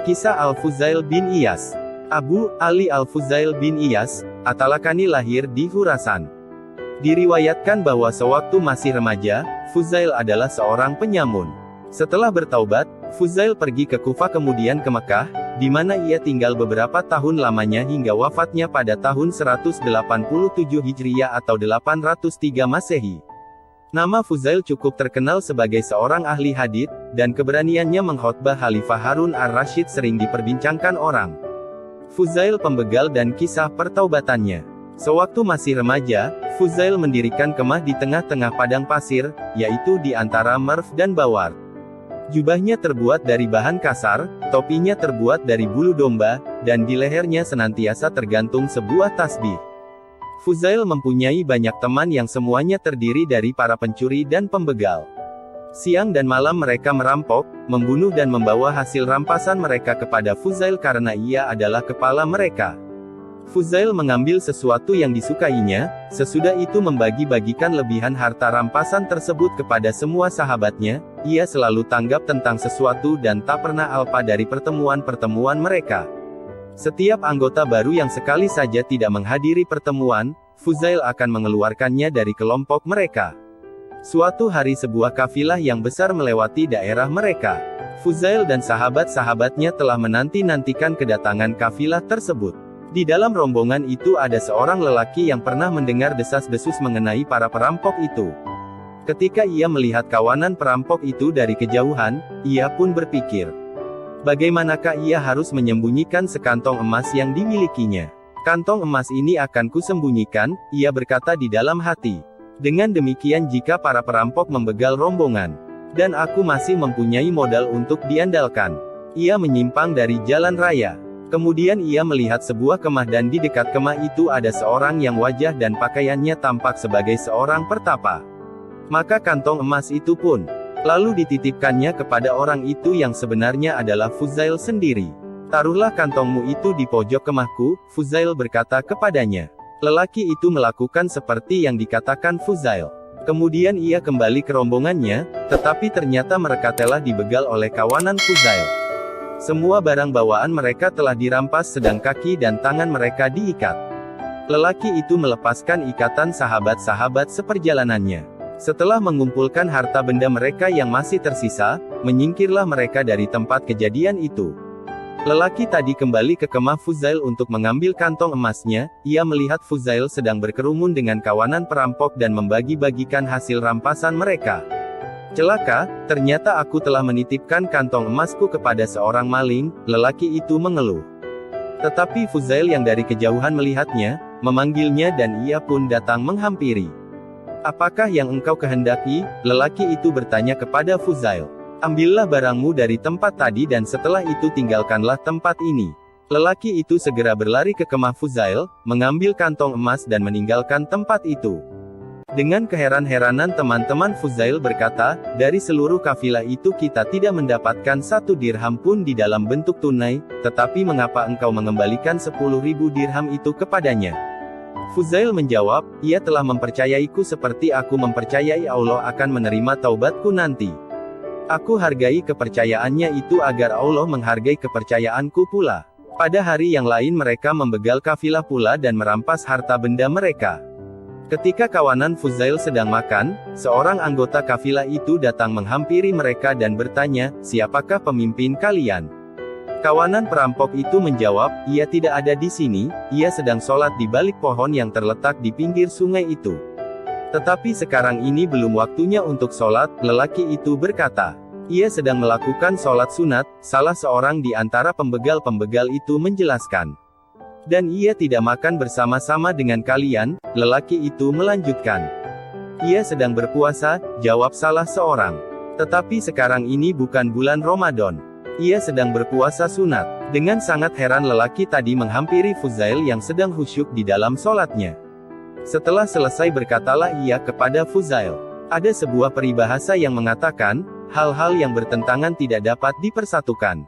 Kisah Al-Fuzail bin Iyas. Abu Ali Al-Fuzail bin Iyas, At-Talakani lahir di Khurasan. Diriwayatkan bahwa sewaktu masih remaja, Fuzail adalah seorang penyamun. Setelah bertaubat, Fuzail pergi ke Kufah kemudian ke Mekah, di mana ia tinggal beberapa tahun lamanya hingga wafatnya pada tahun 187 Hijriah atau 803 Masehi. Nama Fuzail cukup terkenal sebagai seorang ahli hadits, dan keberaniannya mengkhotbah Khalifah Harun ar-Rasyid sering diperbincangkan orang. Fuzail pembegal dan kisah pertaubatannya. Sewaktu masih remaja, Fuzail mendirikan kemah di tengah-tengah padang pasir, yaitu di antara Marv dan Bawar. Jubahnya terbuat dari bahan kasar, topinya terbuat dari bulu domba, dan di lehernya senantiasa tergantung sebuah tasbih. Fuzail mempunyai banyak teman yang semuanya terdiri dari para pencuri dan pembegal. Siang dan malam mereka merampok, membunuh dan membawa hasil rampasan mereka kepada Fuzail karena ia adalah kepala mereka. Fuzail mengambil sesuatu yang disukainya, sesudah itu membagi-bagikan lebihan harta rampasan tersebut kepada semua sahabatnya. Ia selalu tanggap tentang sesuatu dan tak pernah alpa dari pertemuan-pertemuan mereka. Setiap anggota baru yang sekali saja tidak menghadiri pertemuan, Fuzail akan mengeluarkannya dari kelompok mereka. Suatu hari sebuah kafilah yang besar melewati daerah mereka. Fuzail dan sahabat-sahabatnya telah menanti-nantikan kedatangan kafilah tersebut. Di dalam rombongan itu ada seorang lelaki yang pernah mendengar desas-desus mengenai para perampok itu. Ketika ia melihat kawanan perampok itu dari kejauhan, ia pun berpikir, bagaimanakah ia harus menyembunyikan sekantong emas yang dimilikinya? Kantong emas ini akan kusembunyikan, ia berkata di dalam hati. Dengan demikian jika para perampok membegal rombongan, dan aku masih mempunyai modal untuk diandalkan. Ia menyimpang dari jalan raya. Kemudian ia melihat sebuah kemah dan di dekat kemah itu ada seorang yang wajah dan pakaiannya tampak sebagai seorang pertapa. Maka kantong emas itu pun lalu dititipkannya kepada orang itu yang sebenarnya adalah Fuzail sendiri. Taruhlah kantongmu itu di pojok kemahku, Fuzail berkata kepadanya. Lelaki itu melakukan seperti yang dikatakan Fuzail. Kemudian ia kembali ke rombongannya, tetapi ternyata mereka telah dibegal oleh kawanan Fuzail. Semua barang bawaan mereka telah dirampas sedang kaki dan tangan mereka diikat. Lelaki itu melepaskan ikatan sahabat-sahabat seperjalanannya. Setelah mengumpulkan harta benda mereka yang masih tersisa, menyingkirlah mereka dari tempat kejadian itu. Lelaki tadi kembali ke kemah Fuzail untuk mengambil kantong emasnya. Ia melihat Fuzail sedang berkerumun dengan kawanan perampok dan membagi-bagikan hasil rampasan mereka. Celaka, ternyata aku telah menitipkan kantong emasku kepada seorang maling, lelaki itu mengeluh. Tetapi Fuzail yang dari kejauhan melihatnya, memanggilnya dan ia pun datang menghampiri. Apakah yang engkau kehendaki? Lelaki itu bertanya kepada Fuzail. Ambillah barangmu dari tempat tadi dan setelah itu tinggalkanlah tempat ini. Lelaki itu segera berlari ke kemah Fuzail, mengambil kantong emas dan meninggalkan tempat itu. Dengan keheran-heranan teman-teman Fuzail berkata, dari seluruh kafilah itu kita tidak mendapatkan 1 dirham pun di dalam bentuk tunai, tetapi mengapa engkau mengembalikan 10.000 dirham itu kepadanya? Fuzail menjawab, ia telah mempercayaiku seperti aku mempercayai Allah akan menerima taubatku nanti. Aku hargai kepercayaannya itu agar Allah menghargai kepercayaanku pula. Pada hari yang lain mereka membegal kafilah pula dan merampas harta benda mereka. Ketika kawanan Fuzail sedang makan, seorang anggota kafilah itu datang menghampiri mereka dan bertanya, siapakah pemimpin kalian? Kawanan perampok itu menjawab, ia tidak ada di sini, ia sedang sholat di balik pohon yang terletak di pinggir sungai itu. Tetapi sekarang ini belum waktunya untuk sholat, lelaki itu berkata. Ia sedang melakukan sholat sunat, salah seorang di antara pembegal-pembegal itu menjelaskan. Dan ia tidak makan bersama-sama dengan kalian, lelaki itu melanjutkan. Ia sedang berpuasa, jawab salah seorang. Tetapi sekarang ini bukan bulan Ramadan. Ia sedang berpuasa sunat. Dengan sangat heran lelaki tadi menghampiri Fuzail yang sedang khusyuk di dalam sholatnya. Setelah selesai berkatalah ia kepada Fuzail. Ada sebuah peribahasa yang mengatakan, hal-hal yang bertentangan tidak dapat dipersatukan.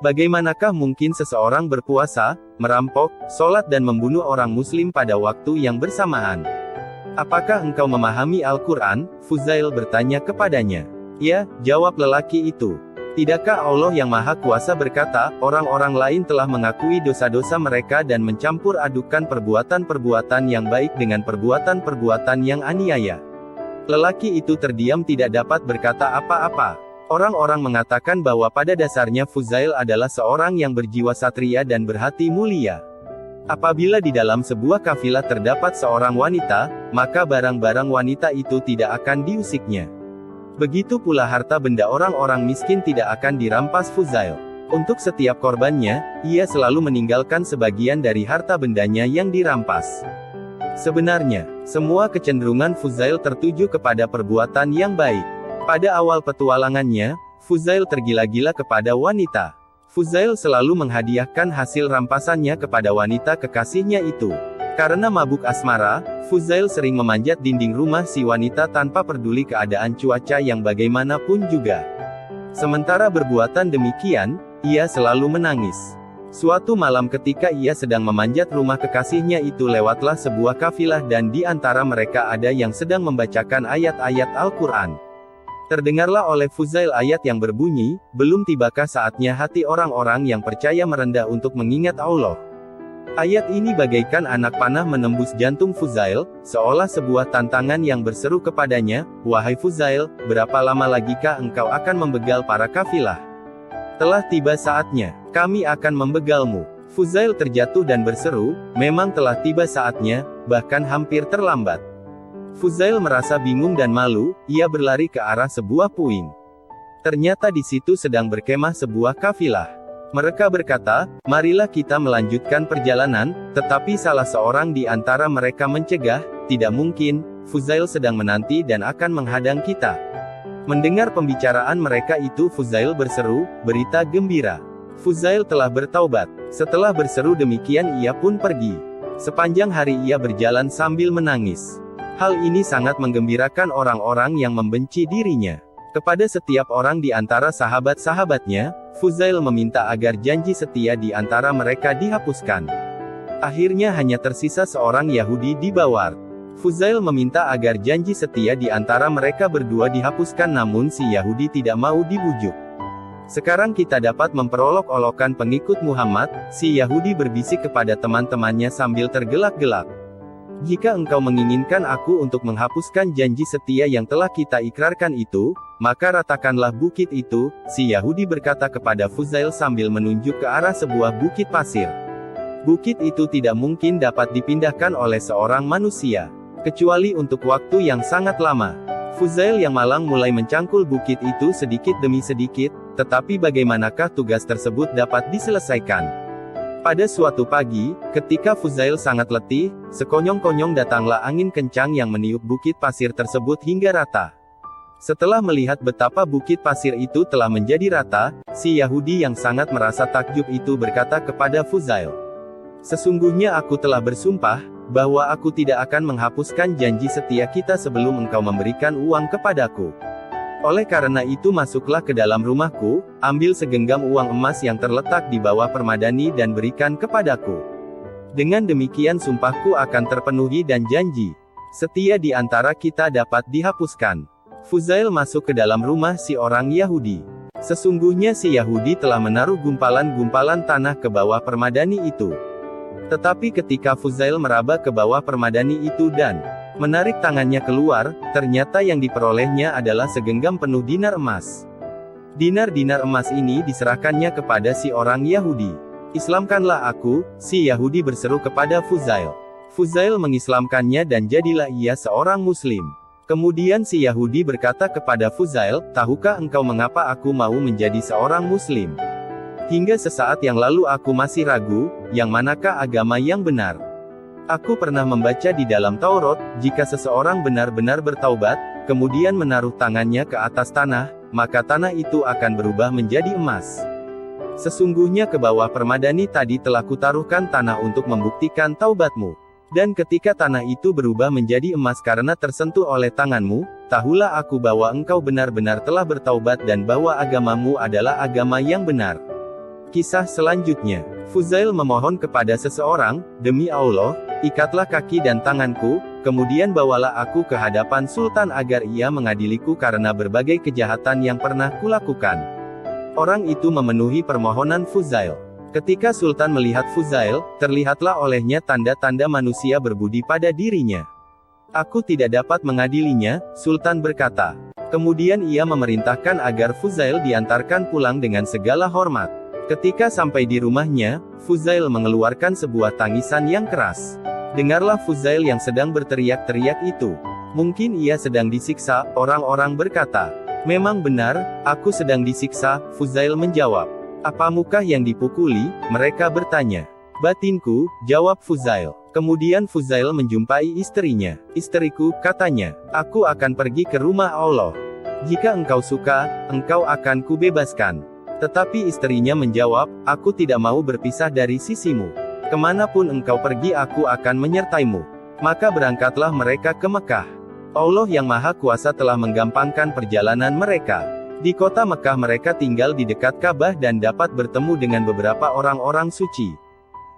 Bagaimanakah mungkin seseorang berpuasa, merampok, sholat dan membunuh orang muslim pada waktu yang bersamaan? Apakah engkau memahami Al-Quran? Fuzail bertanya kepadanya. Ya, jawab lelaki itu. Tidakkah Allah yang Maha Kuasa berkata, orang-orang lain telah mengakui dosa-dosa mereka dan mencampur adukan perbuatan-perbuatan yang baik dengan perbuatan-perbuatan yang aniaya. Lelaki itu terdiam tidak dapat berkata apa-apa. Orang-orang mengatakan bahwa pada dasarnya Fuzail adalah seorang yang berjiwa satria dan berhati mulia. Apabila di dalam sebuah kafilah terdapat seorang wanita, maka barang-barang wanita itu tidak akan diusiknya. Begitu pula harta benda orang-orang miskin tidak akan dirampas Fuzail. Untuk setiap korbannya, ia selalu meninggalkan sebagian dari harta bendanya yang dirampas. Sebenarnya, semua kecenderungan Fuzail tertuju kepada perbuatan yang baik. Pada awal petualangannya, Fuzail tergila-gila kepada wanita. Fuzail selalu menghadiahkan hasil rampasannya kepada wanita kekasihnya itu. Karena mabuk asmara, Fuzail sering memanjat dinding rumah si wanita tanpa peduli keadaan cuaca yang bagaimanapun juga. Sementara berbuatan demikian, ia selalu menangis. Suatu malam ketika ia sedang memanjat rumah kekasihnya itu lewatlah sebuah kafilah dan di antara mereka ada yang sedang membacakan ayat-ayat Al-Quran. Terdengarlah oleh Fuzail ayat yang berbunyi, belum tibakah saatnya hati orang-orang yang percaya merendah untuk mengingat Allah. Ayat ini bagaikan anak panah menembus jantung Fuzail, seolah sebuah tantangan yang berseru kepadanya, wahai Fuzail, berapa lama lagikah engkau akan membegal para kafilah? Telah tiba saatnya, kami akan membegalmu. Fuzail terjatuh dan berseru, memang telah tiba saatnya, bahkan hampir terlambat. Fuzail merasa bingung dan malu, ia berlari ke arah sebuah puing. Ternyata di situ sedang berkemah sebuah kafilah. Mereka berkata, marilah kita melanjutkan perjalanan, tetapi salah seorang di antara mereka mencegah, tidak mungkin, Fuzail sedang menanti dan akan menghadang kita. Mendengar pembicaraan mereka itu Fuzail berseru, berita gembira. Fuzail telah bertaubat. Setelah berseru demikian ia pun pergi. Sepanjang hari ia berjalan sambil menangis. Hal ini sangat menggembirakan orang-orang yang membenci dirinya. Kepada setiap orang di antara sahabat-sahabatnya, Fuzail meminta agar janji setia di antara mereka dihapuskan. Akhirnya hanya tersisa seorang Yahudi di Bawar. Fuzail meminta agar janji setia di antara mereka berdua dihapuskan namun si Yahudi tidak mau dibujuk. Sekarang kita dapat memperolok-olokkan pengikut Muhammad, si Yahudi berbisik kepada teman-temannya sambil tergelak-gelak. Jika engkau menginginkan aku untuk menghapuskan janji setia yang telah kita ikrarkan itu, maka ratakanlah bukit itu, si Yahudi berkata kepada Fuzail sambil menunjuk ke arah sebuah bukit pasir. Bukit itu tidak mungkin dapat dipindahkan oleh seorang manusia, kecuali untuk waktu yang sangat lama. Fuzail yang malang mulai mencangkul bukit itu sedikit demi sedikit, tetapi bagaimanakah tugas tersebut dapat diselesaikan? Pada suatu pagi, ketika Fuzail sangat letih, sekonyong-konyong datanglah angin kencang yang meniup bukit pasir tersebut hingga rata. Setelah melihat betapa bukit pasir itu telah menjadi rata, si Yahudi yang sangat merasa takjub itu berkata kepada Fuzail, sesungguhnya aku telah bersumpah, bahwa aku tidak akan menghapuskan janji setia kita sebelum engkau memberikan uang kepadaku. Oleh karena itu masuklah ke dalam rumahku, ambil segenggam uang emas yang terletak di bawah permadani dan berikan kepadaku. Dengan demikian sumpahku akan terpenuhi dan janji setia di antara kita dapat dihapuskan. Fuzail masuk ke dalam rumah si orang Yahudi. Sesungguhnya si Yahudi telah menaruh gumpalan-gumpalan tanah ke bawah permadani itu. Tetapi ketika Fuzail meraba ke bawah permadani itu dan menarik tangannya keluar, ternyata yang diperolehnya adalah segenggam penuh dinar emas. Dinar-dinar emas ini diserahkannya kepada si orang Yahudi. Islamkanlah aku, si Yahudi berseru kepada Fuzail. Fuzail mengislamkannya dan jadilah ia seorang Muslim. Kemudian si Yahudi berkata kepada Fuzail, tahukah engkau mengapa aku mau menjadi seorang Muslim? Hingga sesaat yang lalu aku masih ragu, yang manakah agama yang benar? Aku pernah membaca di dalam Taurat, jika seseorang benar-benar bertaubat, kemudian menaruh tangannya ke atas tanah, maka tanah itu akan berubah menjadi emas. Sesungguhnya ke bawah permadani tadi telah kutaruhkan tanah untuk membuktikan taubatmu. Dan ketika tanah itu berubah menjadi emas karena tersentuh oleh tanganmu, tahulah aku bahwa engkau benar-benar telah bertaubat dan bahwa agamamu adalah agama yang benar. Kisah selanjutnya, Fuzail memohon kepada seseorang, demi Allah, ikatlah kaki dan tanganku, kemudian bawalah aku ke hadapan Sultan agar ia mengadiliku karena berbagai kejahatan yang pernah kulakukan. Orang itu memenuhi permohonan Fuzail. Ketika Sultan melihat Fuzail, terlihatlah olehnya tanda-tanda manusia berbudi pada dirinya. Aku tidak dapat mengadilinya, Sultan berkata. Kemudian ia memerintahkan agar Fuzail diantarkan pulang dengan segala hormat. Ketika sampai di rumahnya, Fuzail mengeluarkan sebuah tangisan yang keras. Dengarlah Fuzail yang sedang berteriak-teriak itu. Mungkin ia sedang disiksa, orang-orang berkata. Memang benar, aku sedang disiksa, Fuzail menjawab. Apamukah yang dipukuli? Mereka bertanya. Batinku, jawab Fuzail. Kemudian Fuzail menjumpai istrinya. Istriku, katanya, aku akan pergi ke rumah Allah. Jika engkau suka, engkau akan kubebaskan. Tetapi istrinya menjawab, aku tidak mau berpisah dari sisimu. Kemanapun engkau pergi aku akan menyertaimu. Maka berangkatlah mereka ke Mekah. Allah yang Maha Kuasa telah menggampangkan perjalanan mereka. Di kota Mekah mereka tinggal di dekat Ka'bah dan dapat bertemu dengan beberapa orang-orang suci.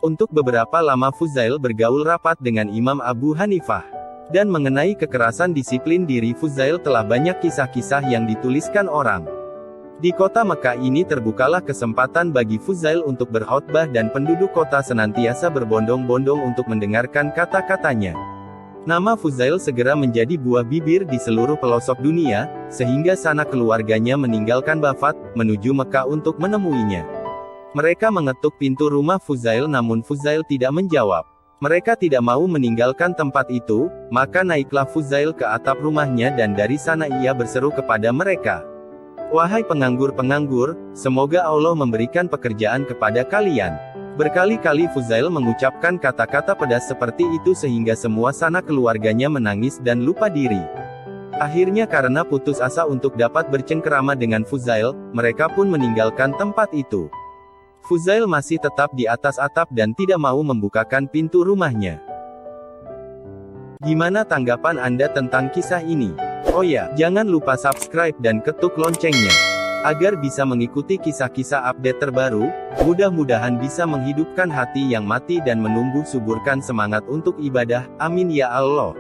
Untuk beberapa lama Fuzail bergaul rapat dengan Imam Abu Hanifah. Dan mengenai kekerasan disiplin diri Fuzail telah banyak kisah-kisah yang dituliskan orang. Di kota Mekah ini terbukalah kesempatan bagi Fuzail untuk berkhotbah dan penduduk kota senantiasa berbondong-bondong untuk mendengarkan kata-katanya. Nama Fuzail segera menjadi buah bibir di seluruh pelosok dunia, sehingga sanak keluarganya meninggalkan Bafat, menuju Mekah untuk menemuinya. Mereka mengetuk pintu rumah Fuzail namun Fuzail tidak menjawab. Mereka tidak mau meninggalkan tempat itu, maka naiklah Fuzail ke atap rumahnya dan dari sana ia berseru kepada mereka. Wahai penganggur-penganggur, semoga Allah memberikan pekerjaan kepada kalian. Berkali-kali Fuzail mengucapkan kata-kata pedas seperti itu sehingga semua sanak keluarganya menangis dan lupa diri. Akhirnya karena putus asa untuk dapat bercengkerama dengan Fuzail, mereka pun meninggalkan tempat itu. Fuzail masih tetap di atas atap dan tidak mau membukakan pintu rumahnya. Gimana tanggapan Anda tentang kisah ini? Oh ya, jangan lupa subscribe dan ketuk loncengnya, agar bisa mengikuti kisah-kisah update terbaru. Mudah-mudahan bisa menghidupkan hati yang mati dan menumbuh suburkan semangat untuk ibadah. Amin ya Allah.